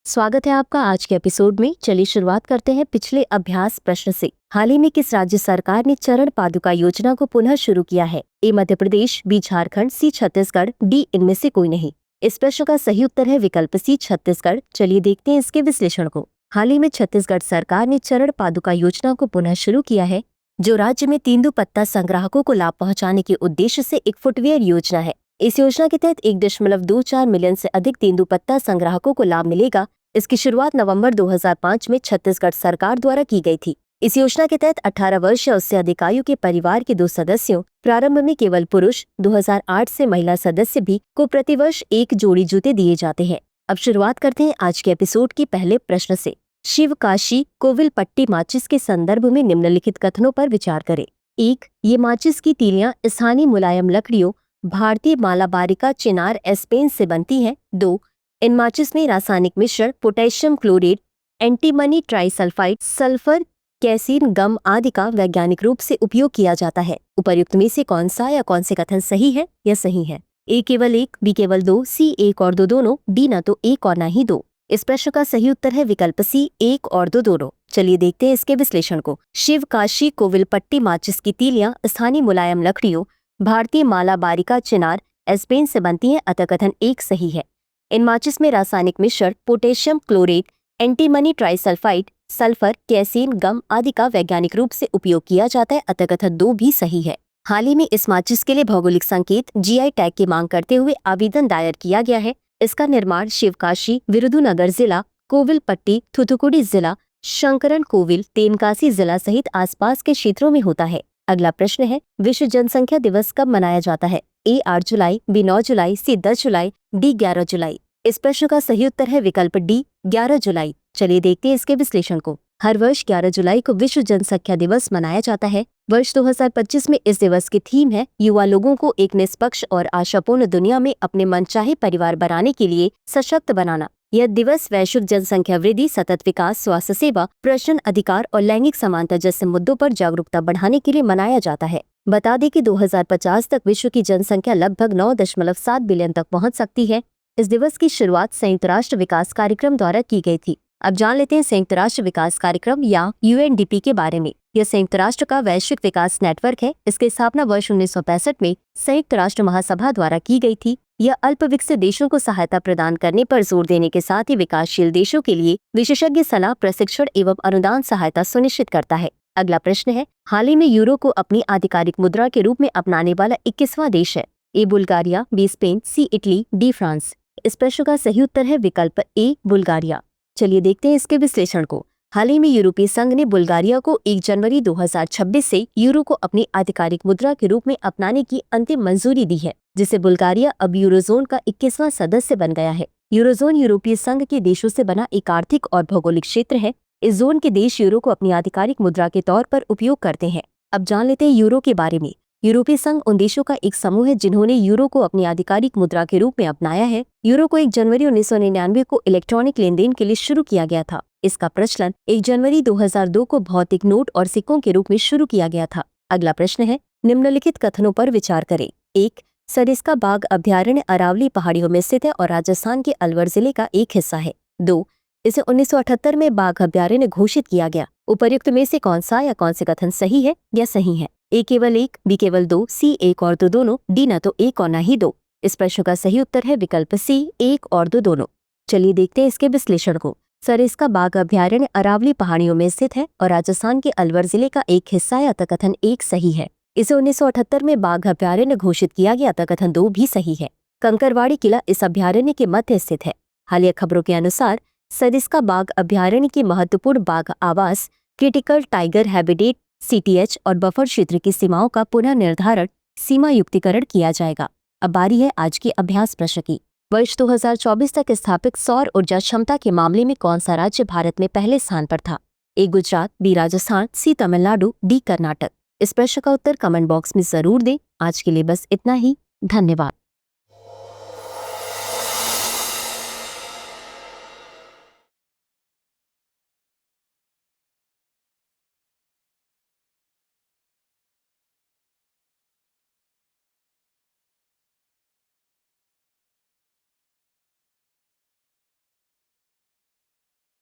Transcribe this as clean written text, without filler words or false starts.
स्वागत है आपका आज के एपिसोड में। चलिए शुरुआत करते हैं पिछले अभ्यास प्रश्न से। हाल ही में किस राज्य सरकार ने चरण पादुका योजना को पुनः शुरू किया है? ए मध्य प्रदेश, बी झारखंड, सी छत्तीसगढ़, डी इनमें से कोई नहीं। इस प्रश्न का सही उत्तर है विकल्प सी छत्तीसगढ़। चलिए देखते हैं इसके विश्लेषण को। हाल ही में छत्तीसगढ़ सरकार ने चरण पादुका योजना को पुनः शुरू किया है, जो राज्य में तेंदुपत्ता संग्राहकों को लाभ पहुँचाने के उद्देश्य से एक फुटवेयर योजना है। इस योजना के तहत 1.24 मिलियन से अधिक तेंदुपत्ता संग्राहकों को लाभ मिलेगा। इसकी शुरुआत नवंबर 2005 में छत्तीसगढ़ सरकार द्वारा की गई थी। इस योजना के तहत 18 वर्ष या उससे अधिक आयु के परिवार के 2 सदस्यों, प्रारंभ में केवल पुरुष, 2008 से महिला सदस्य भी को प्रतिवर्ष 1 जोड़ी जूते दिए जाते हैं। अब शुरुआत करते हैं आज के एपिसोड के पहले प्रश्न से। शिव काशी कोविलपट्टी माचिस के संदर्भ में निम्नलिखित कथनों पर विचार करें। 1. ये माचिस की तीलियां स्थानीय मुलायम लकड़ियों भारतीय मालाबारिका चिनार एस्पेन से बनती हैं। 2. इन माचिस में रासायनिक मिश्रण potassium chlorate, antimony trisulphide, sulphur, casein gum आदि का वैज्ञानिक रूप से उपयोग किया जाता है। उपर्युक्त में से कौन सा या कौन से कथन सही है या सही है? ए केवल 1, बी केवल 2, सी 1 और 2 दोनों, डी न तो 1 और न ही 2। इस प्रश्न का सही उत्तर है विकल्प सी 1 और 2 दोनों। चलिए देखते हैं इसके विश्लेषण को। शिव काशी कोविलपट्टी माचिस की तीलियां स्थानीय मुलायम लकड़ियों भारतीय मालाबारिका चिनार एस्पेन से बनती हैं, अतः कथन 1 सही है। इन माचिस में रासायनिक मिश्रण potassium chlorate, antimony trisulphide, sulphur, casein gum आदि का वैज्ञानिक रूप से उपयोग किया जाता है, अतः कथन 2 भी सही है। हाल ही में इस माचिस के लिए भौगोलिक संकेत जीआई टैग की मांग करते हुए आवेदन दायर किया गया है। इसका निर्माण शिवकाशी, विरुधुनगर जिला, कोविलपट्टी, थूथुकुडी जिला, शंकरन कोविल, तेनकासी जिला सहित आसपास के क्षेत्रों में होता है। अगला प्रश्न है, विश्व जनसंख्या दिवस कब मनाया जाता है? ए 8 जुलाई, बी 9 जुलाई, सी 10 जुलाई, डी 11 जुलाई। इस प्रश्न का सही उत्तर है विकल्प डी 11 जुलाई। चलिए देखते हैं इसके विश्लेषण को। हर वर्ष 11 जुलाई को विश्व जनसंख्या दिवस मनाया जाता है। वर्ष 2025 में इस दिवस की थीम है युवा लोगों को एक निष्पक्ष और आशापूर्ण दुनिया में अपने मनचाहे परिवार बनाने के लिए सशक्त बनाना। यह दिवस वैश्विक जनसंख्या वृद्धि, सतत विकास, स्वास्थ्य सेवा, प्रजनन अधिकार और लैंगिक समानता जैसे मुद्दों पर जागरूकता बढ़ाने के लिए मनाया जाता है। बता दें कि 2050 तक विश्व की जनसंख्या लगभग 9.7 बिलियन तक पहुंच सकती है। इस दिवस की शुरुआत संयुक्त राष्ट्र विकास कार्यक्रम द्वारा की गई थी। अब जान लेते हैं संयुक्त राष्ट्र विकास कार्यक्रम या यूएनडीपी के बारे में। यह संयुक्त राष्ट्र का वैश्विक विकास नेटवर्क है। इसकी स्थापना वर्ष 1965 में संयुक्त राष्ट्र महासभा द्वारा की गई थी। यह अल्प विकसित देशों को सहायता प्रदान करने पर जोर देने के साथ ही विकासशील देशों के लिए विशेषज्ञ सलाह, प्रशिक्षण एवं अनुदान सहायता सुनिश्चित करता है। अगला प्रश्न है, हाल ही में यूरो को अपनी आधिकारिक मुद्रा के रूप में अपनाने वाला 21वां देश है? ए बुल्गारिया, बी स्पेन, सी इटली, डी फ्रांस। इस प्रश्न का सही उत्तर है विकल्प ए बुल्गारिया। चलिए देखते हैं इसके विश्लेषण को। हाल ही में यूरोपीय संघ ने बुल्गारिया को 1 जनवरी 2026 से यूरो को अपनी आधिकारिक मुद्रा के रूप में अपनाने की अंतिम मंजूरी दी है, जिससे बुल्गारिया अब यूरोजोन का 21वां सदस्य बन गया है। यूरोजोन यूरोपीय संघ के देशों से बना एक आर्थिक और भौगोलिक क्षेत्र है। इस जोन के देश यूरो को अपनी आधिकारिक मुद्रा के तौर पर उपयोग करते हैं। अब जान लेते हैं यूरो के बारे में। यूरोपीय संघ उन देशों का एक समूह है जिन्होंने यूरो को अपनी आधिकारिक मुद्रा के रूप में अपनाया है। यूरो को 1 जनवरी 1999 को इलेक्ट्रॉनिक लेन देन के लिए शुरू किया गया था। इसका प्रचलन 1 जनवरी 2002 को भौतिक नोट और सिक्कों के रूप में शुरू किया गया था। अगला प्रश्न है, निम्नलिखित कथनों पर विचार करें। 1. सरिस्का बाघ अभ्यारण्य अरावली पहाड़ियों में स्थित है और राजस्थान के अलवर जिले का एक हिस्सा है। 2. इसे 1978 में बाघ अभ्यारण्य घोषित किया गया। उपर्युक्त में से कौन सा या कौन से कथन सही है या सही है? ए केवल 1, बी केवल 2, सी 1 और 2 दोनों, डी न तो 1 और न ही 2। इस प्रश्न का सही उत्तर है विकल्प सी 1 और 2 दोनों। चलिए देखते हैं इसके विश्लेषण को। सरिस्का बाघ अभ्यारण्य अरावली पहाड़ियों में स्थित है और राजस्थान के अलवर जिले का एक हिस्सा है, अतः कथन 1 सही है। इसे 1978 में बाघ अभ्यारण्य घोषित किया गया, अतः कथन 2 भी सही है। कंकरवाड़ी किला इस अभ्यारण्य के मध्य स्थित है। हालिया खबरों के अनुसार सरिस्का बाघ अभ्यारण्य के महत्वपूर्ण बाघ आवास, क्रिटिकल टाइगर हैबिटेट सीटीएच और बफर क्षेत्र की सीमाओं का पुनः निर्धारण, सीमा युक्तिकरण किया जाएगा। अब बारी है आज के अभ्यास प्रश्न की। वर्ष 2024 तक स्थापित सौर ऊर्जा क्षमता के मामले में कौन सा राज्य भारत में पहले स्थान पर था? ए गुजरात, बी राजस्थान, सी तमिलनाडु, डी कर्नाटक। इस प्रश्न का उत्तर कमेंट बॉक्स में जरूर दें। आज के लिए बस इतना ही। धन्यवाद।